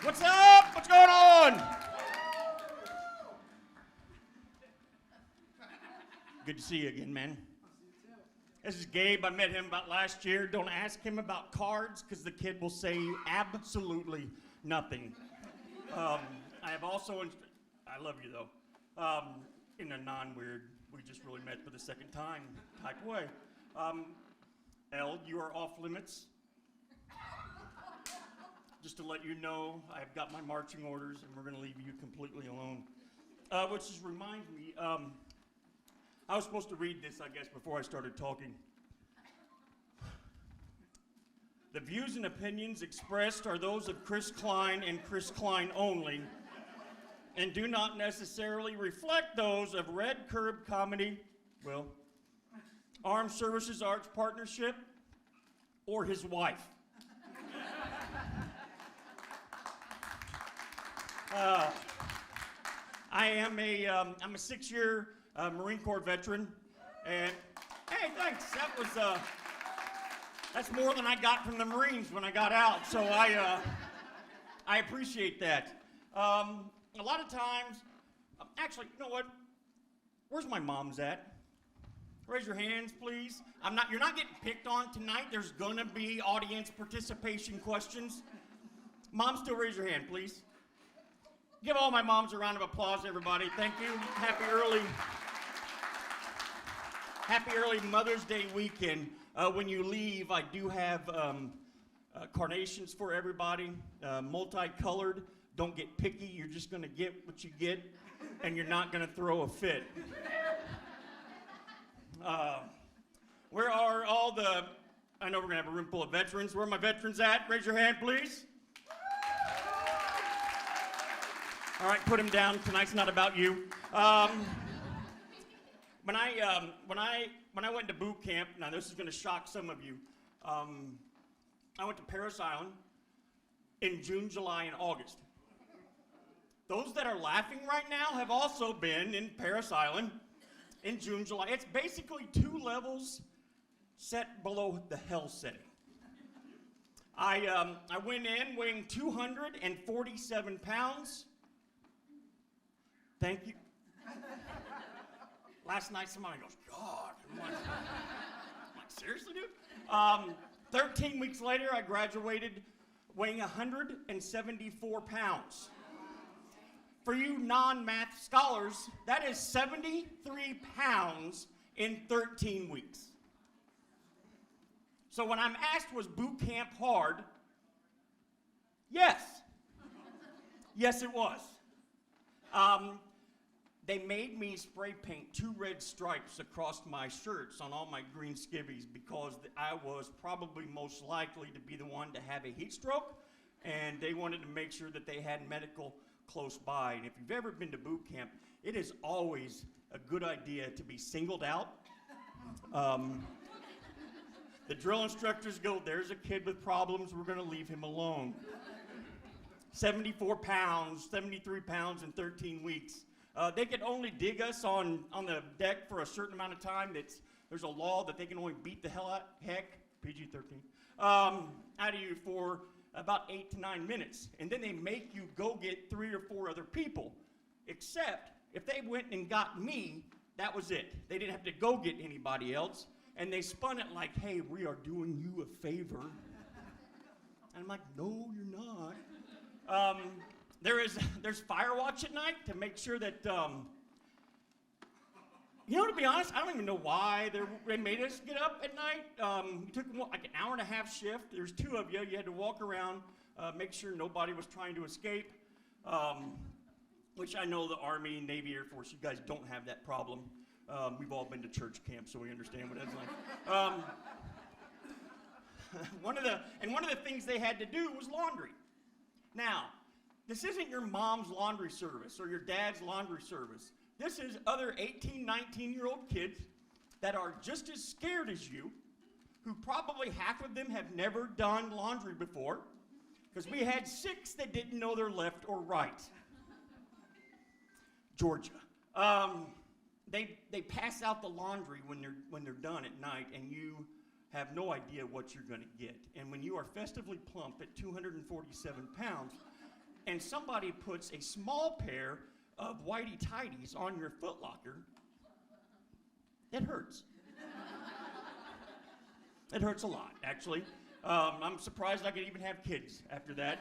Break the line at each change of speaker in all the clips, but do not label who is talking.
What's up? What's going on? Good to see you again, man. This is Gabe. I met him about last year. Don't ask him about cards because the kid will say absolutely nothing. I have also, I love you though, in a non-weird, we just really met for the second time type way. Elle, you are off limits. Just to let you know, I've got my marching orders and we're going to leave you completely alone. Which just reminds me, I was supposed to read this, I guess, before I started talking. The views and opinions expressed are those of Chris Cline and Chris Cline only, and do not necessarily reflect those of Red Curb Comedy, well, Armed Services Arts Partnership, or his wife. I'm a 6-year Marine Corps veteran, and hey, thanks. That's more than I got from the Marines when I got out, so I appreciate that. A lot of times, actually, you know what? Where's my mom's at? Raise your hands, please. You're not getting picked on tonight. There's gonna be audience participation questions. Mom, still raise your hand, please. Give all my moms a round of applause, everybody. Thank you. Happy early Mother's Day weekend. When you leave, I do have carnations for everybody, multicolored. Don't get picky. You're just going to get what you get, and you're not going to throw a fit. Where are all the, I know we're going to have a room full of veterans. Where are my veterans at? Raise your hand, please. All right, put them down. Tonight's not about you. When I went to boot camp, now this is going to shock some of you. I went to Parris Island in June, July, and August. Those that are laughing right now have also been in Parris Island in June, July. It's basically 2 levels set below the hell setting. I went in weighing 247 pounds. Thank you. Last night, somebody goes, God. I'm like, seriously, dude? 13 weeks later, I graduated weighing 174 pounds. For you non-math scholars, that is 73 pounds in 13 weeks. So when I'm asked, was boot camp hard? Yes. Yes, it was. They made me spray paint 2 red stripes across my shirts on all my green skivvies because I was probably most likely to be the one to have a heat stroke, and they wanted to make sure that they had medical close by. And if you've ever been to boot camp, it is always a good idea to be singled out. The drill instructors go, there's a kid with problems, we're going to leave him alone. 74 pounds, 73 pounds in 13 weeks. They could only dig us on the deck for a certain amount of time. There's a law that they can only beat the heck, PG-13, out of you for about 8 to 9 minutes. And then they make you go get 3 or 4 other people. Except, if they went and got me, that was it. They didn't have to go get anybody else. And they spun it like, hey, we are doing you a favor. And I'm like, no, you're not. There's fire watch at night to make sure that, to be honest, I don't even know why they made us get up at night. We took like an hour and a half shift. There's 2 of you. You had to walk around, make sure nobody was trying to escape, which I know the Army, Navy, Air Force, you guys don't have that problem. We've all been to church camp, so we understand what that's like. One of the things they had to do was laundry. Now, this isn't your mom's laundry service or your dad's laundry service. This is other 18, 19-year-old kids that are just as scared as you, who probably half of them have never done laundry before, because we had 6 that didn't know their left or right. Georgia. They pass out the laundry when they're done at night, and you have no idea what you're going to get. And when you are festively plump at 247 pounds, and somebody puts a small pair of whitey tighties on your footlocker, it hurts. It hurts a lot, actually. I'm surprised I could even have kids after that.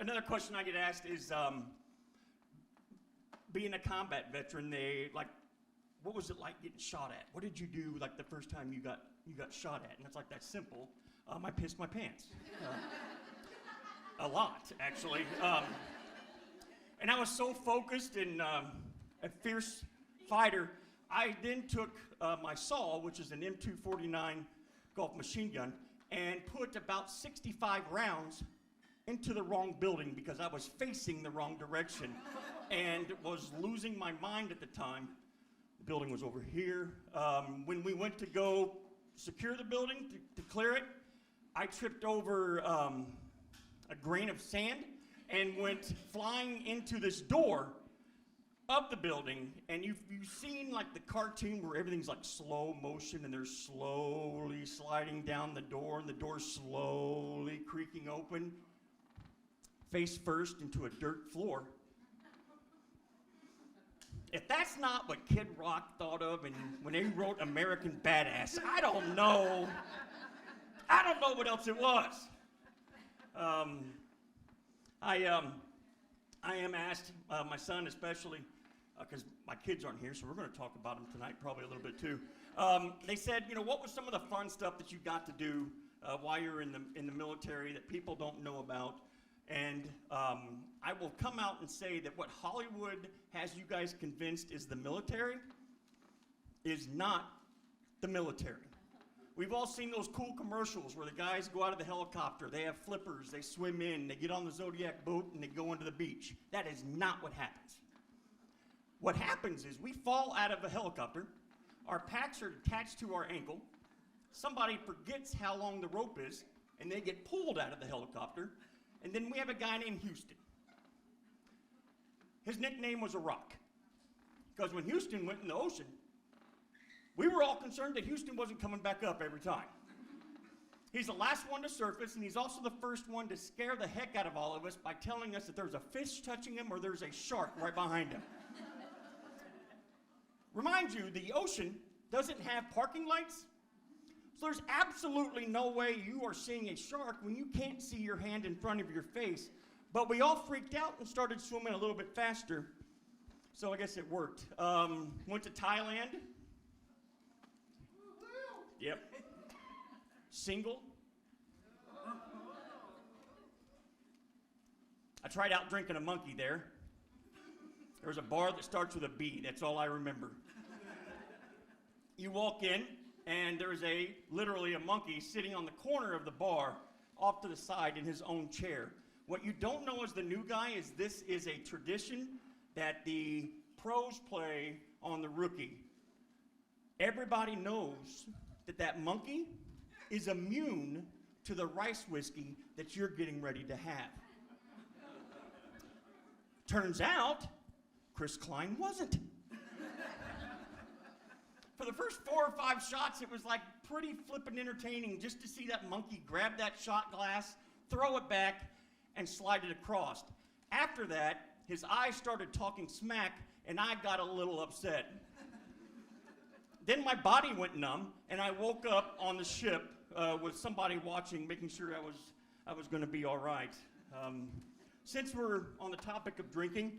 Another question I get asked is, being a combat veteran, what was it like getting shot at? What did you do like the first time you got shot at? And it's like, that's simple. I pissed my pants. A lot, actually. And I was so focused and a fierce fighter, I then took my saw, which is an M249 Golf machine gun, and put about 65 rounds into the wrong building because I was facing the wrong direction and was losing my mind at the time. The building was over here. When we went to go secure the building, to clear it, I tripped over a grain of sand and went flying into this door of the building. And you've seen like the cartoon where everything's like slow motion and they're slowly sliding down the door and the door's slowly creaking open, face first into a dirt floor. If that's not what Kid Rock thought of and when he wrote American Badass, I don't know what else it was. I am asked, my son especially, because my kids aren't here, so we're going to talk about them tonight probably a little bit too. They said, what was some of the fun stuff that you got to do while you're in the military that people don't know about? And I will come out and say that what Hollywood has you guys convinced is the military is not the military. We've all seen those cool commercials where the guys go out of the helicopter, they have flippers, they swim in, they get on the Zodiac boat, and they go into the beach. That is not what happens. What happens is we fall out of a helicopter, our packs are attached to our ankle, somebody forgets how long the rope is, and they get pulled out of the helicopter, and then we have a guy named Houston. His nickname was a rock, because when Houston went in the ocean, we were all concerned that Houston wasn't coming back up every time. He's the last one to surface, and he's also the first one to scare the heck out of all of us by telling us that there's a fish touching him or there's a shark right behind him. Remind you, the ocean doesn't have parking lights, so there's absolutely no way you are seeing a shark when you can't see your hand in front of your face. But we all freaked out and started swimming a little bit faster, so I guess it worked. Went to Thailand. Yep. Single. I tried out drinking a monkey there. There was a bar that starts with a B. That's all I remember. You walk in, and there's literally a monkey sitting on the corner of the bar off to the side in his own chair. What you don't know as the new guy is this is a tradition that the pros play on the rookie. Everybody knows that monkey is immune to the rice whiskey that you're getting ready to have. Turns out, Chris Cline wasn't. For the first 4 or 5 shots, it was like pretty flippin' entertaining just to see that monkey grab that shot glass, throw it back, and slide it across. After that, his eyes started talking smack, and I got a little upset. Then my body went numb, and I woke up on the ship with somebody watching, making sure I was going to be all right. Since we're on the topic of drinking,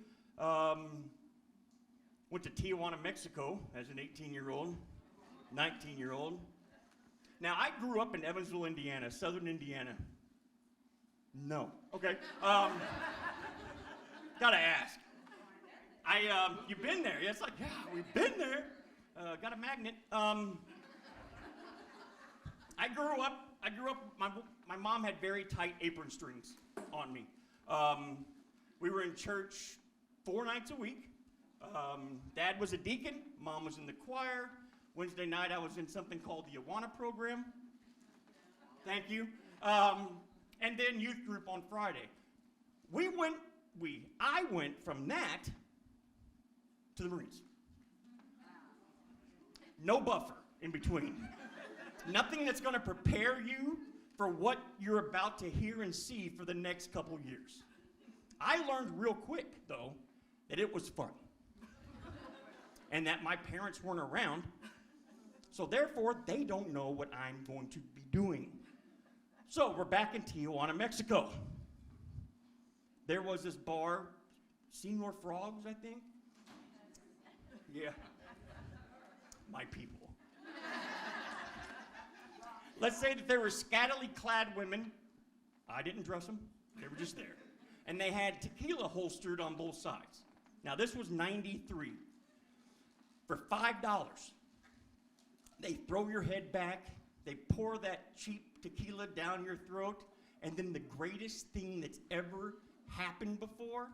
went to Tijuana, Mexico as an 18-year-old, 19-year-old. Now, I grew up in Evansville, Indiana, southern Indiana. No. Okay. Gotta ask. You've been there? Yeah, it's like, yeah, we've been there. Got a magnet. I grew up, my mom had very tight apron strings on me. We were in church 4 nights a week. Dad was a deacon, Mom was in the choir. Wednesday night I was in something called the Awana program. Thank you. And then youth group on Friday. I went from that to the Marines. No buffer in between. Nothing that's going to prepare you for what you're about to hear and see for the next couple years. I learned real quick, though, that it was fun. And that my parents weren't around, so therefore they don't know what I'm going to be doing. So we're back in Tijuana, Mexico. There was this bar, Senor Frogs, I think. Yeah, my people. Let's say that there were scantily clad women. I didn't dress them, they were just there. And they had tequila holstered on both sides. Now this was 93. For $5, they throw your head back, they pour that cheap tequila down your throat, and then the greatest thing that's ever happened before,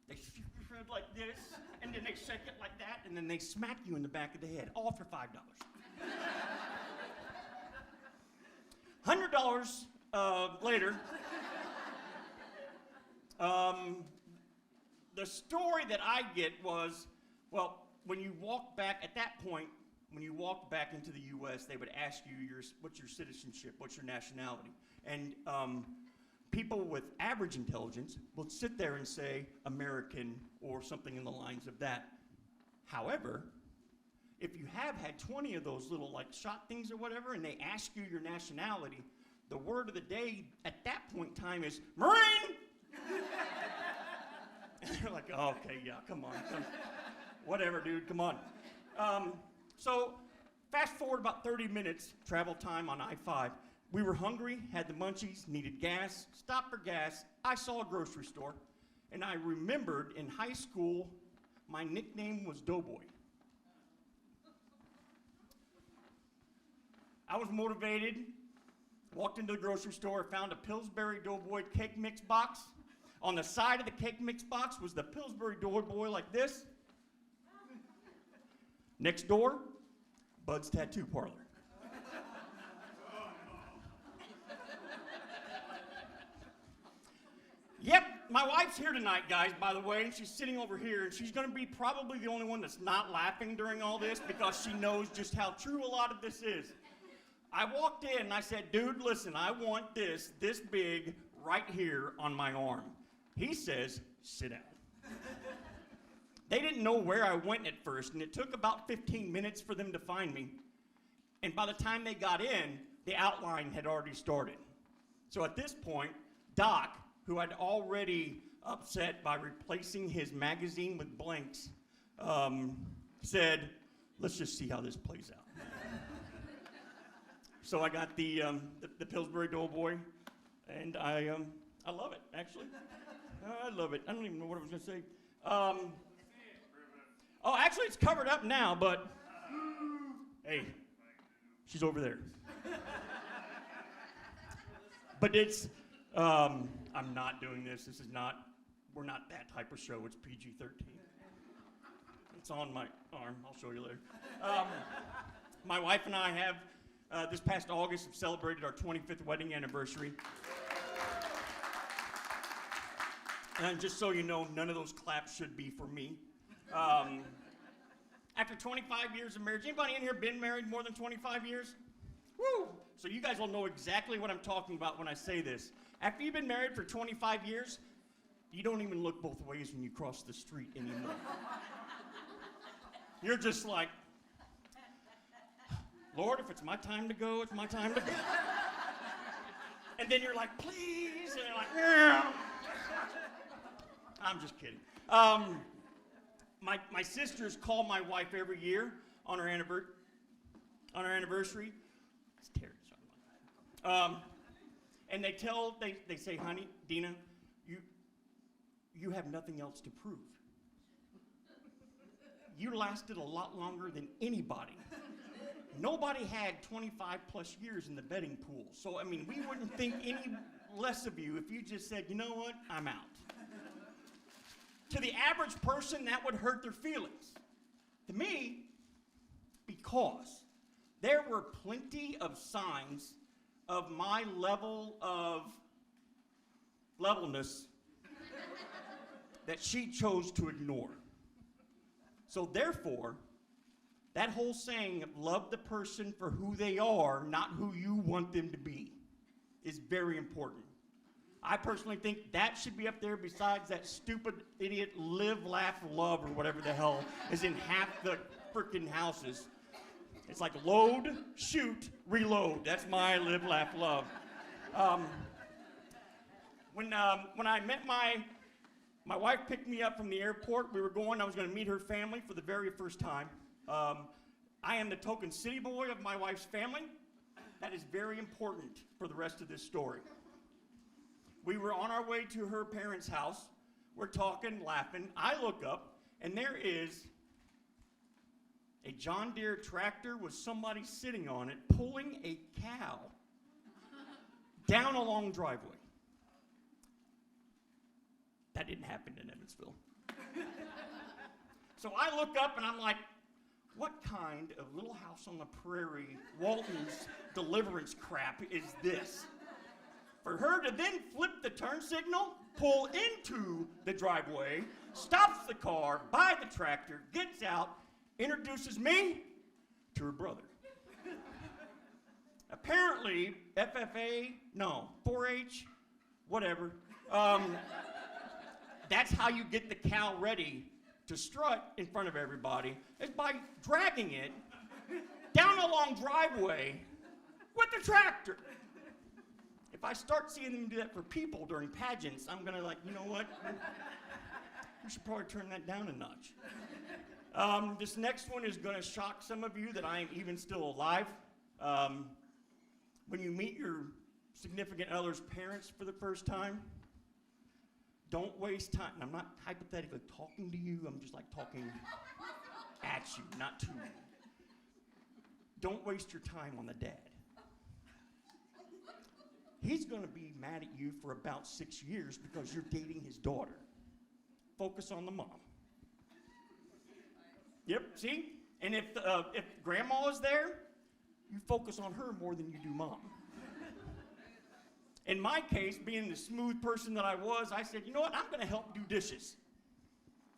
they shoot your head like this, and then they shake it like that, and then they smack you in the back of the head, all for $5. $100 later, the story that I get was, well, when you walk back, at that point, when you walk back into the U.S., they would ask you, what's your citizenship, what's your nationality? And people with average intelligence will sit there and say American or something in the lines of that. However, if you have had 20 of those little like shot things or whatever, and they ask you your nationality, the word of the day at that point in time is Marine! And they're like, oh, okay, yeah, come on. Whatever, dude, come on. So fast forward about 30 minutes, travel time on I-5. We were hungry, had the munchies, needed gas, stopped for gas. I saw a grocery store, and I remembered in high school, my nickname was Doughboy. I was motivated, walked into the grocery store, found a Pillsbury Doughboy cake mix box. On the side of the cake mix box was the Pillsbury Doughboy like this. Next door, Bud's Tattoo Parlor. Yep, my wife's here tonight, guys, by the way, and she's sitting over here, and she's going to be probably the only one that's not laughing during all this because she knows just how true a lot of this is. I walked in and I said, dude, listen, I want this big right here on my arm. He says, sit down. They didn't know where I went at first, and it took about 15 minutes for them to find me. And by the time they got in, the outline had already started. So at this point, Doc, who I'd already upset by replacing his magazine with blanks, said, let's just see how this plays out. So I got the Pillsbury Doughboy, and I love it, actually. I love it. I don't even know what I was going to say. Oh, actually, it's covered up now, but hey, she's over there. But it's, I'm not doing this. This is not, we're not that type of show. It's PG-13. It's on my arm. I'll show you later. My wife and I have, this past August, have celebrated our 25th wedding anniversary. And just so you know, none of those claps should be for me. After 25 years of marriage, anybody in here been married more than 25 years? Woo! So you guys will know exactly what I'm talking about when I say this. After you've been married for 25 years, you don't even look both ways when you cross the street anymore. You're just like, Lord, if it's my time to go, it's my time to go. And then you're like, please, and you're like, yeah. I'm just kidding. My sisters call my wife every year on her anniversary. It's Terry, sorry. And they say, honey, Dina, you have nothing else to prove. You lasted a lot longer than anybody. Nobody had 25 plus years in the betting pool. So, I mean, we wouldn't think any less of you if you just said, you know what, I'm out. To the average person, that would hurt their feelings. To me, because there were plenty of signs of my level of levelness that she chose to ignore. So therefore, that whole saying of love the person for who they are, not who you want them to be, is very important. I personally think that should be up there besides that stupid idiot live, laugh, love, or whatever the hell is in half the freaking houses. It's like load, shoot, reload. That's my live, laugh, love. When I met my wife picked me up from the airport. I was going to meet her family for the very first time. I am the token city boy of my wife's family. That is very important for the rest of this story. We were on our way to her parents' house. We're talking, laughing. I look up, and there is a John Deere tractor with somebody sitting on it pulling a cow down a long driveway. That didn't happen in Evansville. So I look up and I'm like, what kind of Little House on the Prairie, Walton's deliverance crap is this? For her to then flip the turn signal, pull into the driveway, stops the car by the tractor, gets out, introduces me to her brother. Apparently, 4-H, whatever. That's how you get the cow ready to strut in front of everybody, is by dragging it down a long driveway with the tractor. If I start seeing them do that for people during pageants, I'm gonna you know what? We should probably turn that down a notch. This next one is gonna shock some of you that I am even still alive. When you meet your significant other's parents for the first time, don't waste time. And I'm not hypothetically talking to you, I'm just talking at you, not to you. Don't waste your time on the dad. He's going to be mad at you for about 6 years because you're dating his daughter. Focus on the mom. Yep, see? And if grandma is there, you focus on her more than you do mom. In my case, being the smooth person that I was, I said, you know what, I'm going to help do dishes.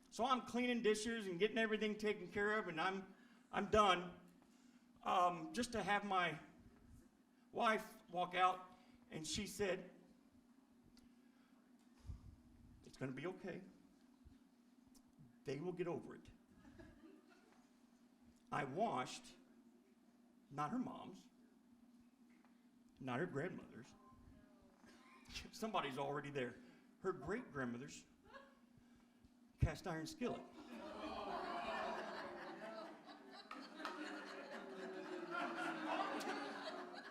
So I'm cleaning dishes and getting everything taken care of, and I'm done. Just to have my wife walk out, and she said, it's going to be okay. They will get over it. I washed, not her mom's, not her grandmother's. Somebody's already there. Her great-grandmother's cast iron skillet.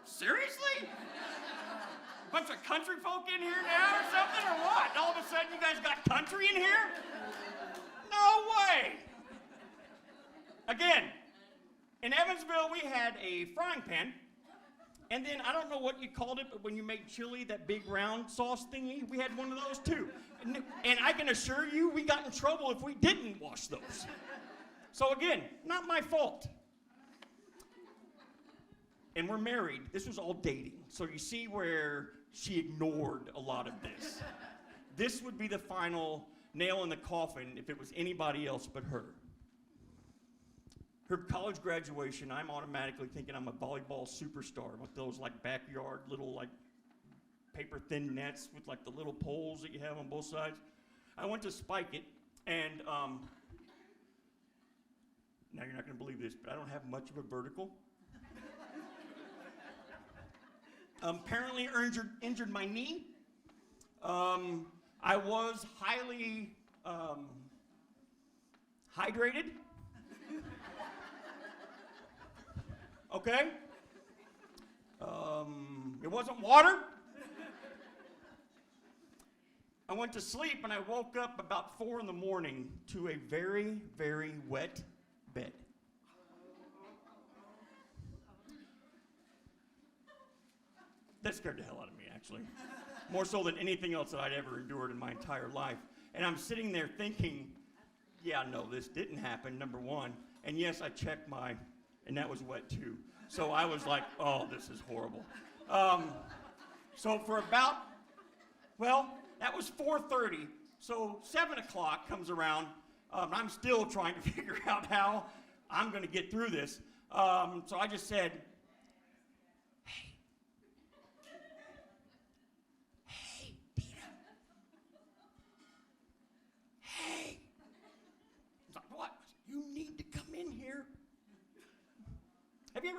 Seriously? Bunch of country folk in here now or something, or what? All of a sudden you guys got country in here? No way! Again, in Evansville we had a frying pan, and then I don't know what you called it, but when you made chili, that big round sauce thingy, we had one of those too. And I can assure you we got in trouble if we didn't wash those. So again, not my fault. And we're married. This was all dating. So you see where she ignored a lot of this. This would be the final nail in the coffin if it was anybody else but her. Her college graduation, I'm automatically thinking I'm a volleyball superstar with those backyard little paper thin nets with the little poles that you have on both sides. I went to spike it, and now you're not going to believe this, but I don't have much of a vertical. Apparently injured my knee. I was highly hydrated. Okay? It wasn't water. I went to sleep and I woke up about 4 in the morning to a very, very wet bed. That scared the hell out of me, actually. More so than anything else that I'd ever endured in my entire life. And I'm sitting there thinking, yeah, no, this didn't happen, number one. And yes, I checked and that was wet too. So I was like, oh, this is horrible. So for about, that was 4:30. So 7 o'clock comes around. I'm still trying to figure out how I'm going to get through this. So I just said, hey,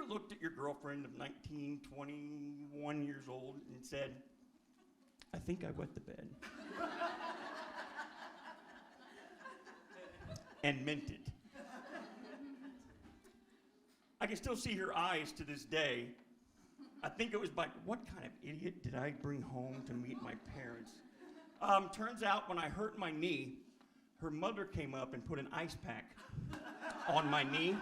ever looked at your girlfriend of 19, 21 years old and said, I think I wet the bed? And meant it. I can still see her eyes to this day. I think it was like, what kind of idiot did I bring home to meet my parents? Turns out when I hurt my knee, her mother came up and put an ice pack on my knee.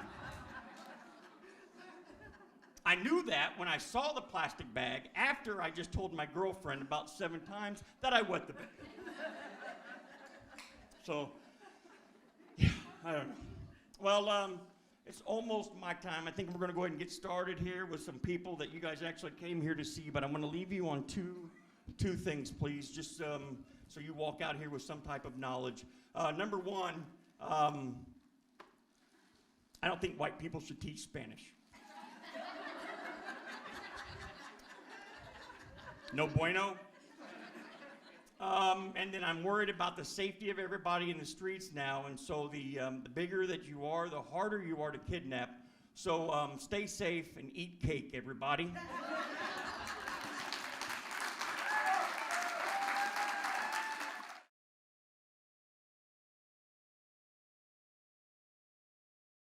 I knew that when I saw the plastic bag after I just told my girlfriend about 7 times that I wet the bed. So, yeah, I don't know. Well, it's almost my time. I think we're going to go ahead and get started here with some people that you guys actually came here to see, but I'm going to leave you on two things, please, just so you walk out here with some type of knowledge. Number one, I don't think white people should teach Spanish. No bueno. And then I'm worried about the safety of everybody in the streets now, and so the bigger that you are, the harder you are to kidnap. So stay safe and eat cake, everybody.